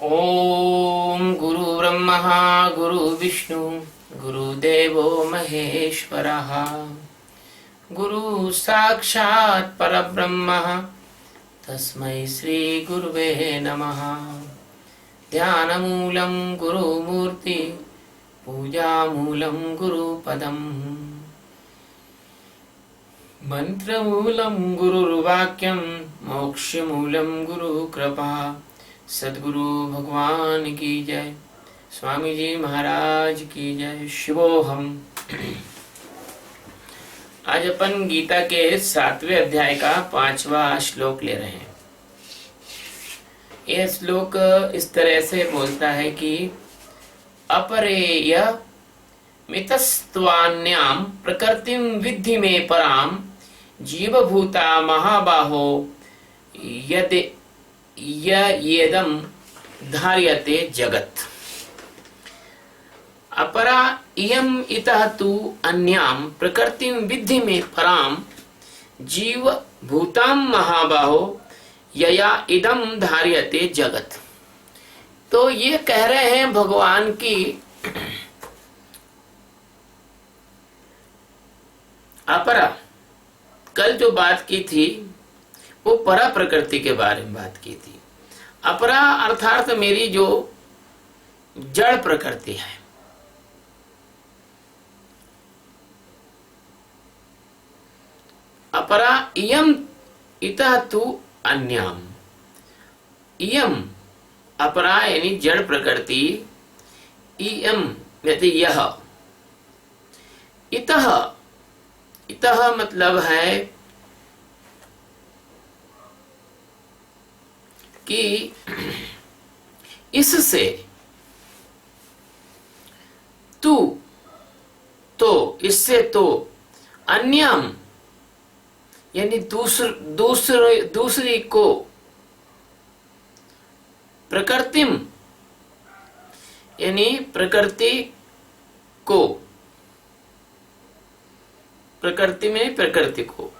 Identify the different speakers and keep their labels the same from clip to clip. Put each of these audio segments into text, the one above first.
Speaker 1: ओम गुरु ब्रह्मा गुरु विष्णु गुरुदेवो महेश्वरः गुरु साक्षात् परब्रह्म तस्मै श्री गुरुवे नमः। ध्यानमूलं गुरुमूर्ति पूजामूलं गुरुपदम् मंत्रमूलं गुरुर्वाक्यं मोक्षमूलं गुरुकृपा। सद्गुरु भगवान की जय। स्वामी जी महाराज की जय। शिवोहम। आज अपन गीता के 7वें अध्याय का 5वां श्लोक ले रहे हैं। यह श्लोक इस तरह से बोलता है कि अपरेय मितस्त्वान्यां प्रकृतिं विद्धि में पराम जीवभूता महाबाहो येदं धार्यते जगत्। अपरा इयं इतः तु अन्यां प्रकृतिं विद्धि में पराम जीव भूतां महाबाहो यया इदं धार्यते जगत्। तो ये कह रहे हैं भगवान की अपरा, कल जो बात की थी वो परा प्रकृति के बारे में बात की थी। अपरा अर्थात मेरी जो जड़ प्रकृति है। अपरा इयम इतः तु अन्याम। इयम अपरा यानी जड़ प्रकृति, इयम यानी यह, इतः, इतः मतलब है कि इससे, तू तो, इससे तो, अन्यम यानी दूसरी को, प्रकृतिम यानी प्रकृति को, प्रकृति में प्रकृति को,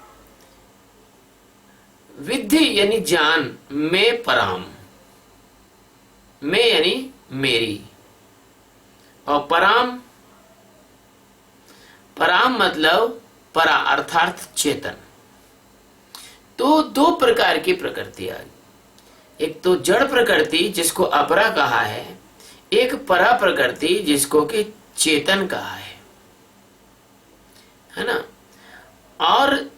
Speaker 1: विद्धि यानी जान, में पराम, में यानी मेरी, और पराम, पराम मतलब परा अर्थात चेतन। तो दो प्रकार की प्रकृति आ गई। एक तो जड़ प्रकृति जिसको अपरा कहा है, एक परा प्रकृति जिसको कि चेतन कहा है ना। और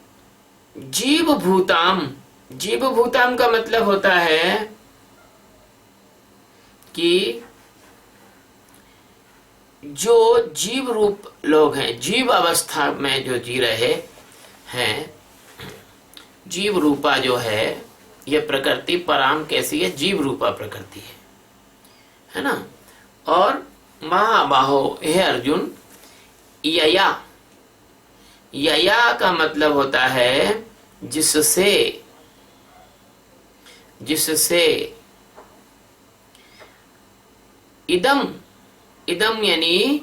Speaker 1: जीव भूताम, जीव भूताम का मतलब होता है कि जो जीव रूप लोग हैं, जीव अवस्था में जो जी रहे हैं, जीव रूपा जो है यह प्रकृति पराम कैसी है, जीव रूपा प्रकृति है ना। और महाबाहो हे अर्जुन, यया, यया का मतलब होता है जिससे, जिससे, इदम, इदम यानी,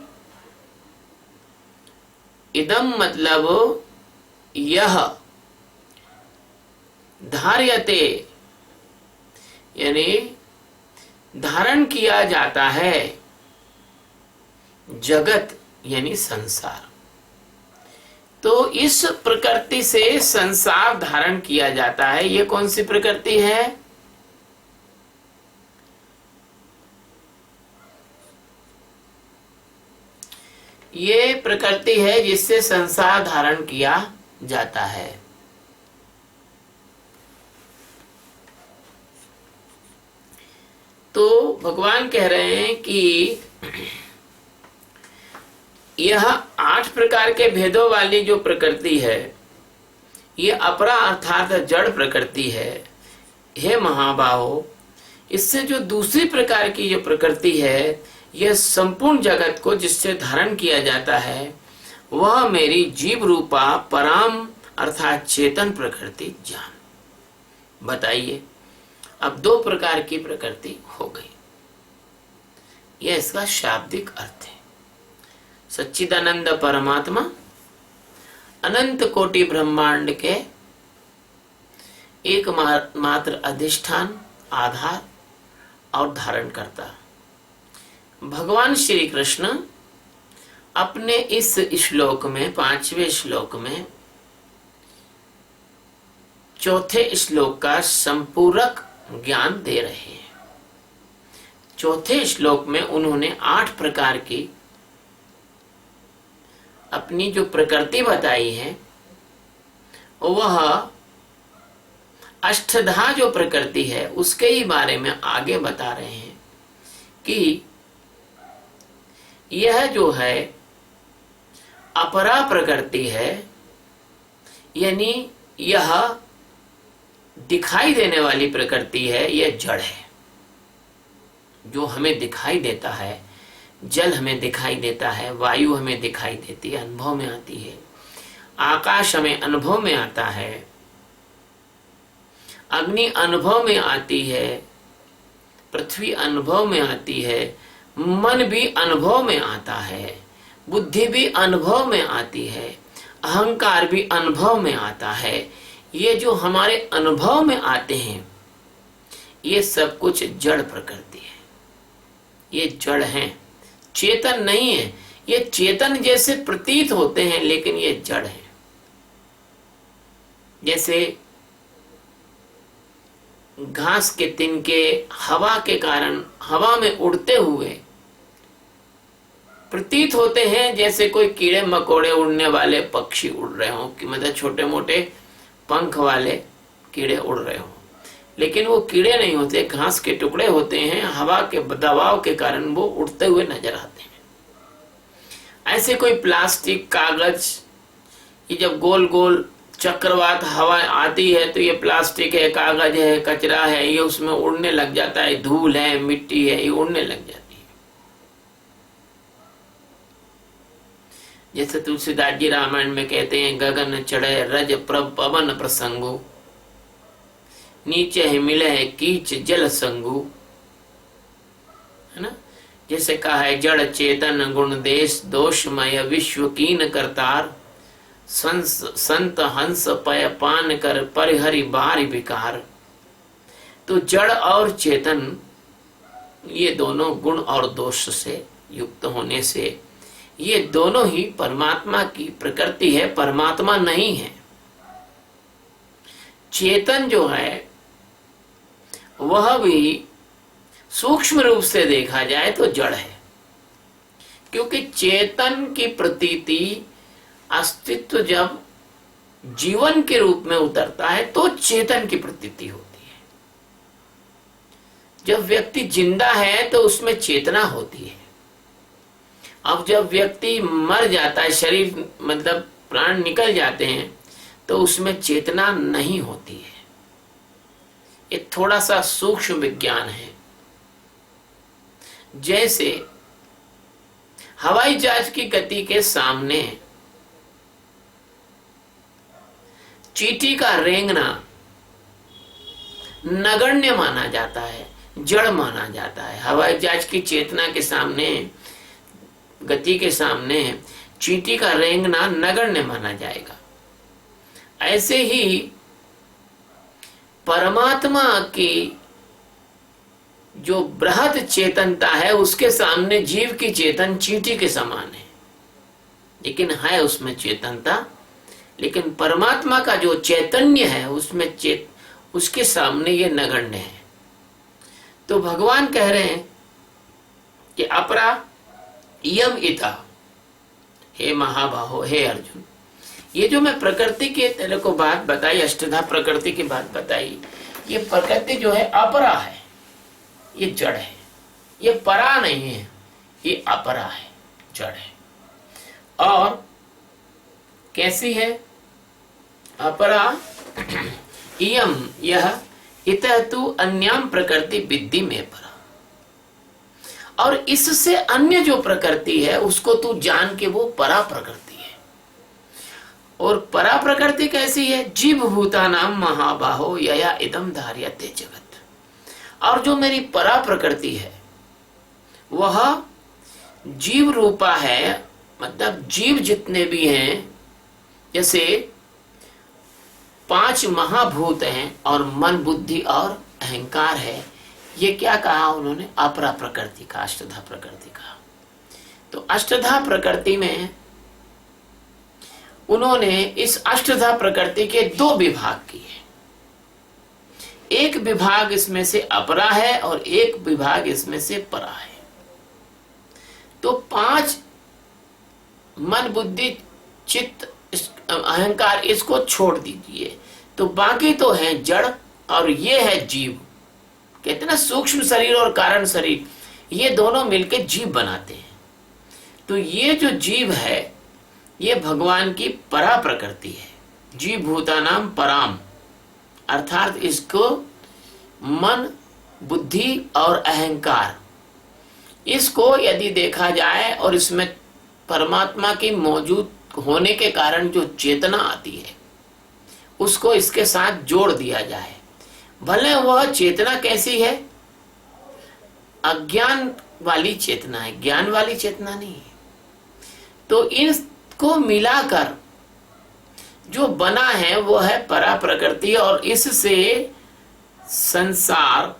Speaker 1: इदम मतलब यह, धार्यते यानी धारण किया जाता है, जगत यानी संसार। तो इस प्रकृति से संसार धारण किया जाता है। ये कौन सी प्रकृति है? ये प्रकृति है जिससे संसार धारण किया जाता है। तो भगवान कह रहे हैं कि यह 8 प्रकार के भेदों वाली जो प्रकृति है, ये अपरा अर्थात जड़ प्रकृति है। हे महाबाहो, इससे जो दूसरी प्रकार की जो प्रकृति है, यह संपूर्ण जगत को जिससे धारण किया जाता है, वह मेरी जीव रूपा पराम अर्थात चेतन प्रकृति जान। बताइए, अब 2 प्रकार की प्रकृति हो गई। यह इसका शाब्दिक अर्थ है। सच्चिदानंद परमात्मा अनंत कोटि ब्रह्मांड के एक मात्र अधिष्ठान, आधार और धारण करता। भगवान श्री कृष्ण अपने इस श्लोक में, 5वें श्लोक में, चौथे श्लोक का संपूरक ज्ञान दे रहे हैं। चौथे श्लोक में उन्होंने 8 प्रकार की अपनी जो प्रकृति बताई है, वह अष्टधा जो प्रकृति है उसके ही बारे में आगे बता रहे हैं कि यह जो है अपरा प्रकृति है, यानी यह दिखाई देने वाली प्रकृति है, यह जड़ है। जो हमें दिखाई देता है, जल हमें दिखाई देता है, वायु हमें दिखाई देती है, अनुभव में आती है, आकाश हमें अनुभव में आता है, अग्नि अनुभव में आती है, पृथ्वी अनुभव में आती है, मन भी अनुभव में आता है, बुद्धि भी अनुभव में आती है, अहंकार भी अनुभव में आता है। ये जो हमारे अनुभव में आते हैं, ये सब कुछ जड़ प्रकृति है, ये जड़ हैं, चेतन नहीं है। ये चेतन जैसे प्रतीत होते हैं, लेकिन ये जड़ है। जैसे घास के तिनके हवा के कारण हवा में उड़ते हुए प्रतीत होते हैं, जैसे कोई कीड़े मकोड़े उड़ने वाले पक्षी उड़ रहे हो, कि मतलब छोटे मोटे पंख वाले कीड़े उड़ रहे हो, लेकिन वो कीड़े नहीं होते, घास के टुकड़े होते हैं, हवा के दबाव के कारण वो उड़ते हुए नजर आते हैं। ऐसे कोई प्लास्टिक, कागज, ये जब गोल गोल चक्रवात हवा आती है तो ये प्लास्टिक है, कागज है, कचरा है, ये उसमें उड़ने लग जाता है, धूल है, मिट्टी है, ये उड़ने लग जाती है। जैसे तुलसीदास जी रामायण में कहते हैं, गगन चढ़े रज पवन प्रसंगु, नीचे ही मिले है कीच जल संगु, है ना। जैसे कहा है, जड़ चेतन गुण देश दोषमय विश्व कीन करतार, संत हंस पय पान कर परिहरि बारी विकार। तो जड़ और चेतन ये दोनों गुण और दोष से युक्त होने से ये दोनों ही परमात्मा की प्रकृति है, परमात्मा नहीं है। चेतन जो है वह भी सूक्ष्म रूप से देखा जाए तो जड़ है, क्योंकि चेतन की प्रतीति, अस्तित्व जब जीवन के रूप में उतरता है तो चेतन की प्रतीति होती है। जब व्यक्ति जिंदा है तो उसमें चेतना होती है। अब जब व्यक्ति मर जाता है, शरीर मतलब प्राण निकल जाते हैं, तो उसमें चेतना नहीं होती है। ये थोड़ा सा सूक्ष्म विज्ञान है। जैसे हवाई जहाज की गति के सामने चींटी का रेंगना नगण्य माना जाता है, जड़ माना जाता है। हवाई जहाज की चेतना के सामने, गति के सामने चींटी का रेंगना नगण्य माना जाएगा। ऐसे ही परमात्मा की जो बृहद चेतनता है, उसके सामने जीव की चेतन चींटी के समान है, लेकिन है उसमें चेतनता। लेकिन परमात्मा का जो चैतन्य है उसमें उसके सामने ये नगण्य है। तो भगवान कह रहे हैं कि अपरा इयम इता, हे महाबाहो, हे अर्जुन, ये जो मैं प्रकृति के तेरे को बात बताई, अष्टधा प्रकृति की बात बताई, ये प्रकृति जो है अपरा है, ये जड़ है, ये परा नहीं है, ये अपरा है, जड़ है। और कैसी है अपरा? इयम, यह, इतः तु अन्याम प्रकृति विद्धि में परा, और इससे अन्य जो प्रकृति है उसको तू जान के वो परा प्रकृति है। और परा प्रकृति कैसी है? जीव भूता नाम महाबाहो यया इदम धार्यते जगत। और जो मेरी परा प्रकृति है वह जीव रूपा है, मतलब जीव जितने भी हैं, जैसे 5 महाभूत हैं और मन, बुद्धि और अहंकार है, ये क्या कहा उन्होंने? अपरा प्रकृति का, अष्टधा प्रकृति का। तो अष्टधा प्रकृति में उन्होंने इस अष्टधा प्रकृति के दो विभाग किए। एक विभाग इसमें से अपरा है और एक विभाग इसमें से परा है। तो 5 मन बुद्धि चित्त अहंकार, इसको छोड़ दीजिए, तो बाकी तो है जड़ और ये है जीव। कहते ना सूक्ष्म शरीर और कारण शरीर, ये दोनों मिलकर जीव बनाते हैं। तो ये जो जीव है ये भगवान की परा प्रकृति है। जीव भूतानाम पराम, अर्थात इसको मन बुद्धि और अहंकार, इसको यदि देखा जाए और इसमें परमात्मा की मौजूद होने के कारण जो चेतना आती है उसको इसके साथ जोड़ दिया जाए, भले वह चेतना कैसी है? अज्ञान वाली चेतना है, ज्ञान वाली चेतना नहीं है। तो इनको मिलाकर जो बना है वो है परा प्रकृति और इससे संसार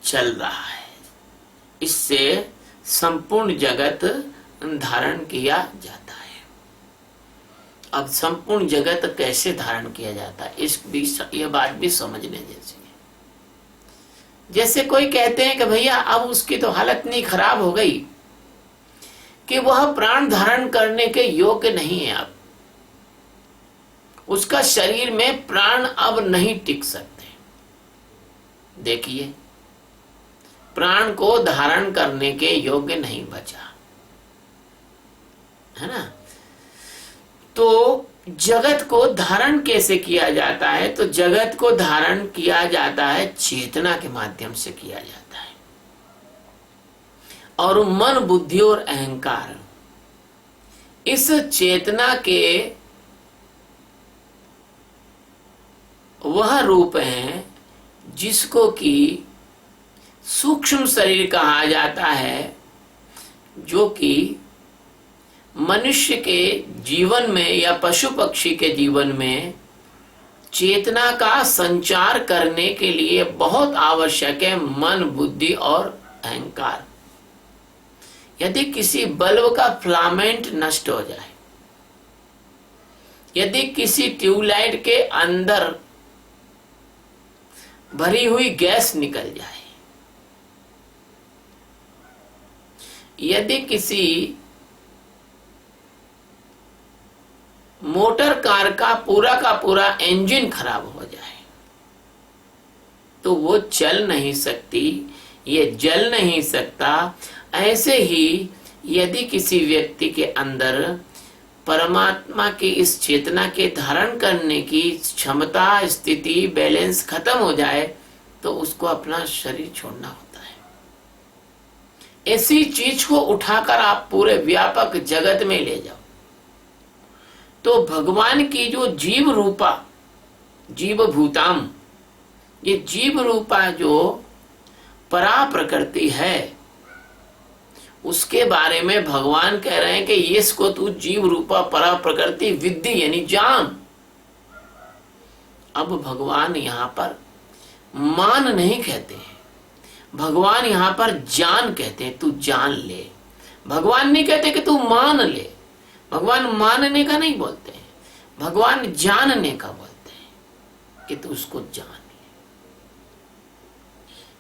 Speaker 1: चल रहा है। इससे संपूर्ण जगत धारण किया जाता है। अब संपूर्ण जगत कैसे धारण किया जाता है, इस भी ये बात भी समझने जैसी है। जैसे कोई कहते हैं कि भैया अब उसकी तो हालत नहीं खराब हो गई कि वह प्राण धारण करने के योग्य नहीं है, अब उसका शरीर में प्राण अब नहीं टिक सकते। देखिए, प्राण को धारण करने के योग्य नहीं बचा, है ना। तो जगत को धारण कैसे किया जाता है? तो जगत को धारण किया जाता है चेतना के माध्यम से किया जाता है। और मन बुद्धि और अहंकार इस चेतना के वह रूप हैं जिसको कि सूक्ष्म शरीर कहा जाता है, जो कि मनुष्य के जीवन में या पशु पक्षी के जीवन में चेतना का संचार करने के लिए बहुत आवश्यक है मन बुद्धि और अहंकार। यदि किसी बल्ब का फिलामेंट नष्ट हो जाए, यदि किसी ट्यूबलाइट के अंदर भरी हुई गैस निकल जाए, यदि किसी मोटर कार का पूरा इंजन खराब हो जाए तो वो चल नहीं सकती, ये जल नहीं सकता। ऐसे ही यदि किसी व्यक्ति के अंदर परमात्मा की इस चेतना के धारण करने की क्षमता, स्थिति, बैलेंस खत्म हो जाए तो उसको अपना शरीर छोड़ना होता है। ऐसी चीज को उठाकर आप पूरे व्यापक जगत में ले जाओ तो भगवान की जो जीव रूपा, जीव भूताम, ये जीव रूपा जो परा प्रकृति है उसके बारे में भगवान कह रहे हैं कि इसको तू जीव रूपा परा प्रकृति विद्धि यानी जान। अब भगवान यहां पर मान नहीं कहते हैं, भगवान यहां पर जान कहते हैं, तू जान ले। भगवान नहीं कहते कि तू मान ले, भगवान मानने का नहीं बोलते हैं, भगवान जानने का बोलते हैं कि तू उसको जान ले।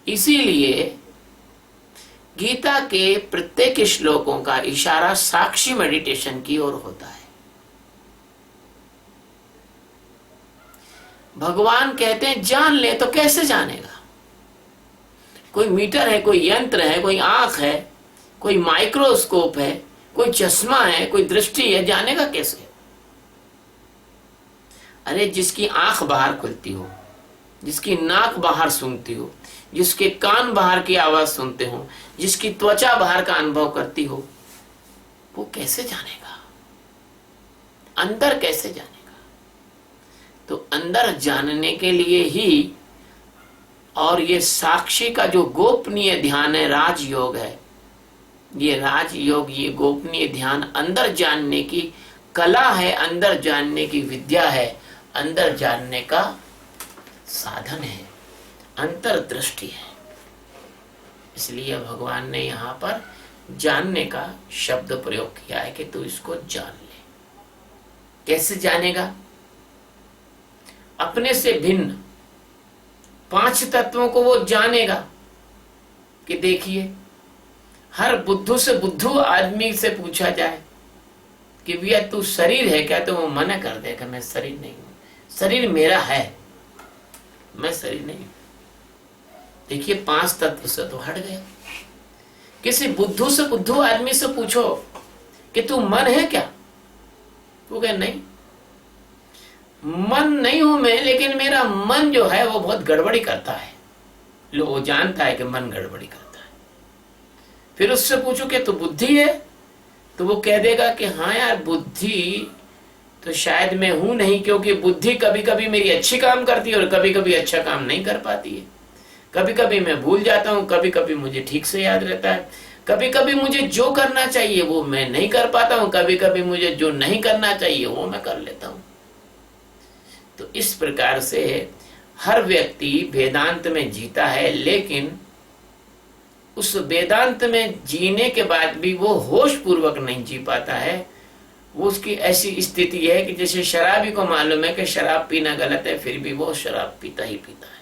Speaker 1: इसीलिए गीता के प्रत्येक श्लोकों का इशारा साक्षी मेडिटेशन की ओर होता है। भगवान कहते हैं जान ले, तो कैसे जानेगा? कोई मीटर है, कोई यंत्र है, कोई आंख है, कोई माइक्रोस्कोप है, कोई चश्मा है, कोई दृष्टि है, जानेगा कैसे? अरे जिसकी आंख बाहर खुलती हो, जिसकी नाक बाहर सूंघती हो, जिसके कान बाहर की आवाज सुनते हो, जिसकी त्वचा बाहर का अनुभव करती हो, वो कैसे जानेगा? अंदर कैसे जानेगा? तो अंदर जानने के लिए ही, और ये साक्षी का जो गोपनीय ध्यान है, राजयोग है, ये राजयोग, ये गोपनीय ध्यान अंदर जानने की कला है, अंदर जानने की विद्या है, अंदर जानने का साधन है, अंतर्दृष्टि है। इसलिए भगवान ने यहाँ पर जानने का शब्द प्रयोग किया है कि तू इसको जान ले। कैसे जानेगा? अपने से भिन्न 5 तत्वों को वो जानेगा। कि देखिए, हर बुद्धू से बुद्धू आदमी से पूछा जाए कि भैया तू शरीर है क्या, तो वो मना कर देगा मैं शरीर नहीं हूं, शरीर मेरा है, मैं शरीर नहीं हूं। देखिए 5 तत्व से तो हट गए। किसी बुद्धू से बुद्धू आदमी से पूछो कि तू मन है क्या, वो कहे नहीं, मन नहीं हूं मैं, लेकिन मेरा मन जो है वो बहुत गड़बड़ी करता है। लो, वो जानता है कि मन गड़बड़ी करता है। फिर उससे पूछो कि तू बुद्धि है, तो वो कह देगा कि हाँ यार, बुद्धि तो शायद मैं हूं नहीं, क्योंकि बुद्धि कभी कभी मेरी अच्छी काम करती है और कभी कभी अच्छा काम नहीं कर पाती है। कभी कभी मैं भूल जाता हूं, कभी कभी मुझे ठीक से याद रहता है, कभी कभी मुझे जो करना चाहिए वो मैं नहीं कर पाता हूं, कभी कभी मुझे जो नहीं करना चाहिए वो मैं कर लेता हूं। तो इस प्रकार से हर व्यक्ति वेदांत में जीता है, लेकिन उस वेदांत में जीने के बाद भी वो होश पूर्वक नहीं जी पाता है। वो उसकी ऐसी स्थिति है कि जैसे शराबी को मालूम है कि शराब पीना गलत है, फिर भी वो शराब पीता ही पीता है।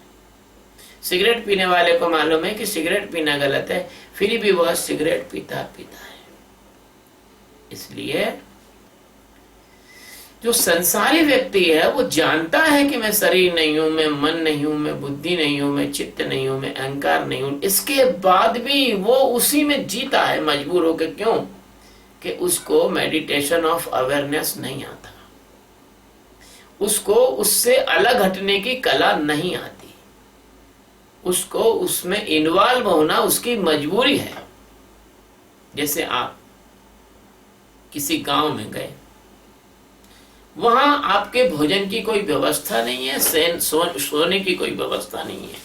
Speaker 1: सिगरेट पीने वाले को मालूम है कि सिगरेट पीना गलत है, फिर भी वह सिगरेट पीता है। इसलिए जो संसारी व्यक्ति है वो जानता है कि मैं शरीर नहीं हूं, मैं मन नहीं हूं, मैं बुद्धि नहीं हूं, मैं चित्त नहीं हूं, मैं अहंकार नहीं हूं। इसके बाद भी वो उसी में जीता है मजबूर होकर। क्यों? कि उसको मेडिटेशन ऑफ अवेयरनेस नहीं आता, उसको उससे अलग हटने की कला नहीं आती, उसको उसमें इन्वॉल्व होना उसकी मजबूरी है। जैसे आप किसी गांव में गए, वहां आपके भोजन की कोई व्यवस्था नहीं है, सोने की कोई व्यवस्था नहीं है।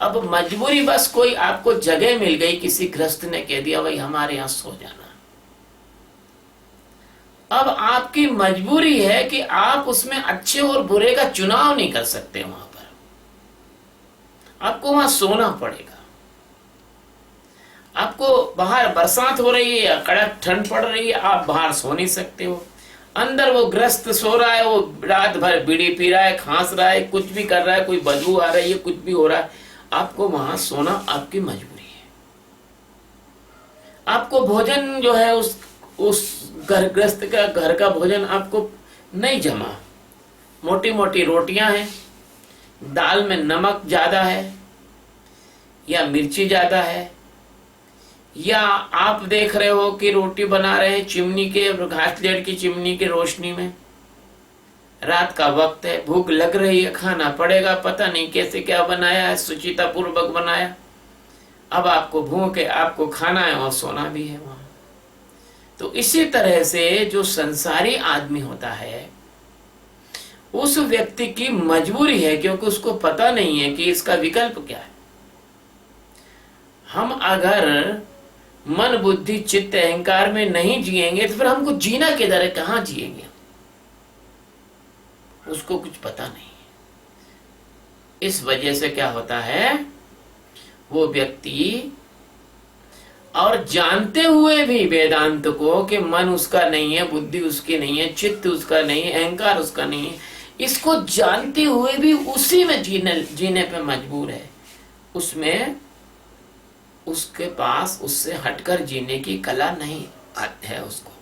Speaker 1: अब मजबूरी बस कोई आपको जगह मिल गई, किसी गृहस्थ ने कह दिया भाई हमारे यहां सो जाना। अब आपकी मजबूरी है कि आप उसमें अच्छे और बुरे का चुनाव नहीं कर सकते। वहां पर आपको वहां सोना पड़ेगा। आपको बाहर बरसात हो रही है या कड़क ठंड पड़ रही है, आप बाहर सो नहीं सकते हो। अंदर वो ग्रस्त सो रहा है, वो रात भर बीड़ी पी रहा है, खांस रहा है, कुछ भी कर रहा है, कोई बदबू आ रही है, कुछ भी हो रहा है, आपको वहां सोना आपकी मजबूरी है। आपको भोजन जो है उस घरग्रस्त का घर का भोजन आपको नहीं जमा। मोटी मोटी रोटियां हैं, दाल में नमक ज्यादा है या मिर्ची ज्यादा है, या आप देख रहे हो कि रोटी बना रहे हैं चिमनी के, घासलेट की चिमनी के रोशनी में, रात का वक्त है, भूख लग रही है, खाना पड़ेगा, पता नहीं कैसे क्या बनाया है, सुचिता पूर्वक बनाया। अब आपको भूख है, आपको खाना है और सोना भी है वहां। तो इसी तरह से जो संसारी आदमी होता है उस व्यक्ति की मजबूरी है, क्योंकि उसको पता नहीं है कि इसका विकल्प क्या है। हम अगर मन बुद्धि चित्त अहंकार में नहीं जिएंगे तो फिर हमको जीना किधर है, कहां जिएंगे? उसको कुछ पता नहीं है। इस वजह से क्या होता है, वो व्यक्ति और जानते हुए भी वेदांत को कि मन उसका नहीं है, बुद्धि उसकी नहीं है, चित्त उसका नहीं है, अहंकार उसका नहीं है, इसको जानते हुए भी उसी में जीने पे मजबूर है। उसमें उसके पास उससे हटकर जीने की कला नहीं है उसको।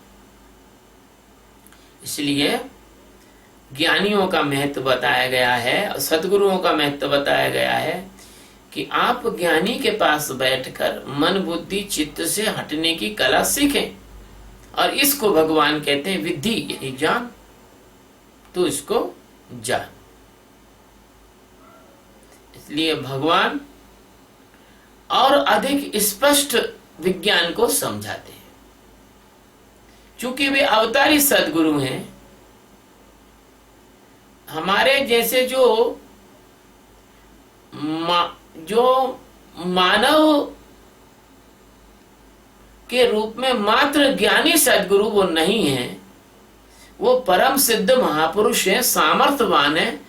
Speaker 1: इसलिए ज्ञानियों का महत्व बताया गया है, सद्गुरुओं का महत्व बताया गया है कि आप ज्ञानी के पास बैठकर मन बुद्धि चित्त से हटने की कला सीखें। और इसको भगवान कहते हैं विद्धि, यानी जान। तो इसको जान। इसलिए भगवान और अधिक स्पष्ट विज्ञान को समझाते हैं। चूंकि वे अवतारी सद्गुरु हैं, हमारे जैसे जो मानव के रूप में मात्र ज्ञानी सद्गुरु वो नहीं है, वो परम सिद्ध महापुरुष हैं, सामर्थ्यवान है,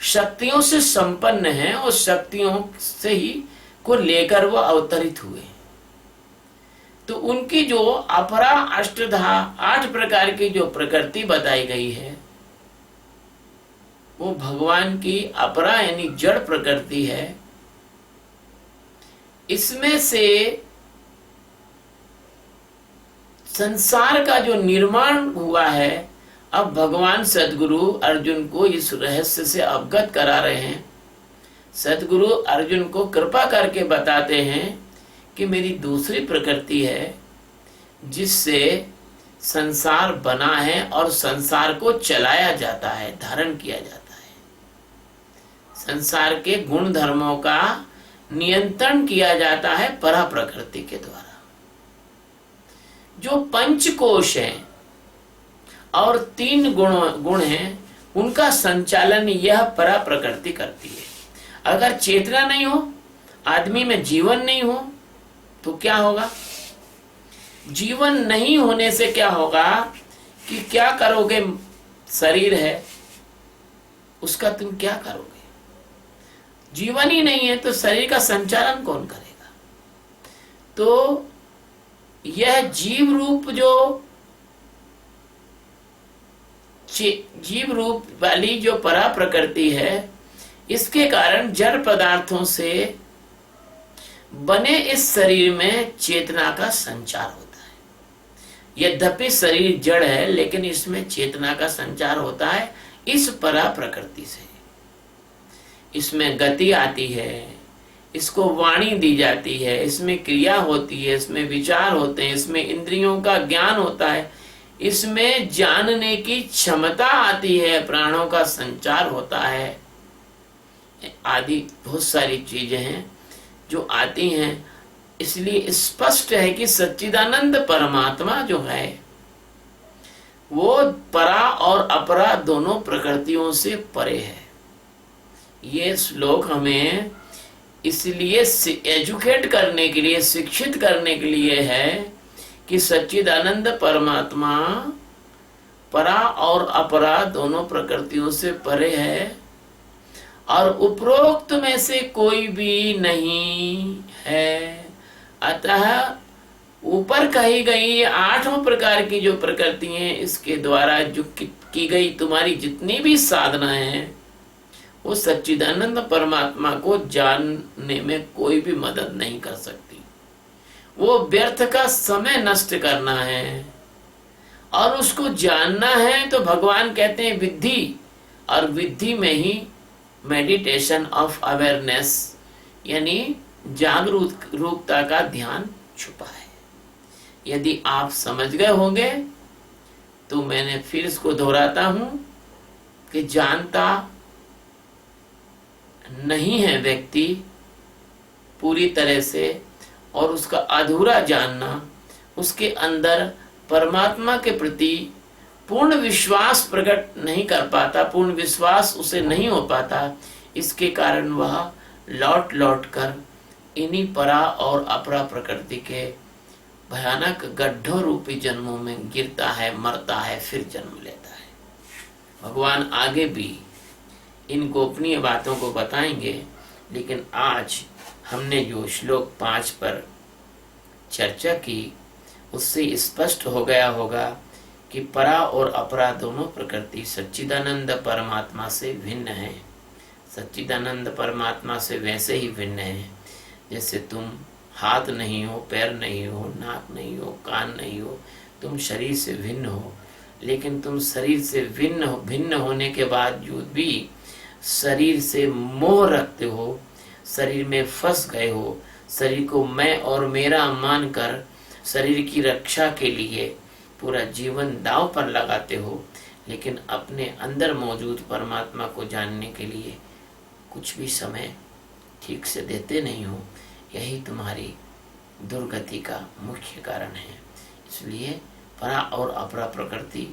Speaker 1: शक्तियों से संपन्न है और शक्तियों से ही को लेकर वो अवतरित हुए। तो उनकी जो अपरा अष्टधा 8 प्रकार की जो प्रकृति बताई गई है वो भगवान की अपरा यानी जड़ प्रकृति है। इसमें से संसार का जो निर्माण हुआ है, अब भगवान सद्गुरु अर्जुन को इस रहस्य से अवगत करा रहे हैं। सद्गुरु अर्जुन को कृपा करके बताते हैं कि मेरी दूसरी प्रकृति है जिससे संसार बना है और संसार को चलाया जाता है, धारण किया जाता है। संसार के गुण धर्मों का नियंत्रण किया जाता है परा प्रकृति के द्वारा। जो पंचकोश हैं और 3 गुण हैं, उनका संचालन यह परा प्रकृति करती है। अगर चेतना नहीं हो, आदमी में जीवन नहीं हो, तो क्या होगा? जीवन नहीं होने से क्या होगा कि क्या करोगे? शरीर है उसका तुम क्या करोगे? जीवन ही नहीं है तो शरीर का संचालन कौन करेगा? तो यह जीव रूप जीव रूप वाली जो परा प्रकृति है, इसके कारण जड़ पदार्थों से बने इस शरीर में चेतना का संचार होता है। यद्यपि शरीर जड़ है लेकिन इसमें चेतना का संचार होता है इस परा प्रकृति से। इसमें गति आती है, इसको वाणी दी जाती है, इसमें क्रिया होती है, इसमें विचार होते हैं, इसमें इंद्रियों का ज्ञान होता है, इसमें जानने की क्षमता आती है, प्राणों का संचार होता है, आदि बहुत सारी चीजें हैं जो आती हैं। इसलिए स्पष्ट है कि सच्चिदानंद परमात्मा जो है वो परा और अपरा दोनों प्रकृतियों से परे है। ये श्लोक हमें इसलिए एजुकेट करने के लिए, शिक्षित करने के लिए है कि सच्चिदानंद परमात्मा परा और अपरा दोनों प्रकृतियों से परे है और उपरोक्त में से कोई भी नहीं है। अतः ऊपर कही गई 8 प्रकार की जो प्रकृति हैं, इसके द्वारा जो की गई तुम्हारी जितनी भी साधनाएं हैं, वो सच्चिदानंद परमात्मा को जानने में कोई भी मदद नहीं कर सकती। वो व्यर्थ का समय नष्ट करना है और उसको जानना है। तो भगवान कहते हैं विद्धि, और विद्धि में ही मेडिटेशन ऑफ अवेयरनेस यानी जागरूकता का ध्यान छुपा है। यदि आप समझ गए होंगे तो मैंने फिर इसको दोहराता हूं कि जानता नहीं है व्यक्ति पूरी तरह से, और उसका अधूरा जानना, उसके अंदर परमात्मा के प्रति पूर्ण विश्वास प्रकट नहीं कर पाता, पूर्ण विश्वास उसे नहीं हो पाता। इसके कारण वह लौट लौट कर इन्हीं परा और अपरा प्रकृति के भयानक गड्ढों रूपी जन्मों में गिरता है, मरता है, फिर जन्म लेता है। भगवान आगे भी इन गोपनीय बातों को बताएंगे, लेकिन आज हमने जो श्लोक 5 पर चर्चा की उससे स्पष्ट हो गया होगा कि परा और अपरा दोनों प्रकृति सच्चिदानंद परमात्मा से भिन्न है। सच्चिदानंद परमात्मा से वैसे ही भिन्न है जैसे तुम हाथ नहीं हो, पैर नहीं हो, नाक नहीं हो, कान नहीं हो, तुम शरीर से भिन्न हो। लेकिन तुम शरीर से भिन्न होने के बावजूद भी शरीर से मोह रखते हो, शरीर में फंस गए हो, शरीर को मैं और मेरा मानकर शरीर की रक्षा के लिए पूरा जीवन दांव पर लगाते हो, लेकिन अपने अंदर मौजूद परमात्मा को जानने के लिए कुछ भी समय ठीक से देते नहीं हो। यही तुम्हारी दुर्गति का मुख्य कारण है। इसलिए परा और अपरा प्रकृति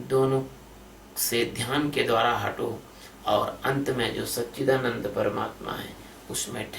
Speaker 1: दोनों से ध्यान के द्वारा हटो और अंत में जो सच्चिदानंद परमात्मा है उसमें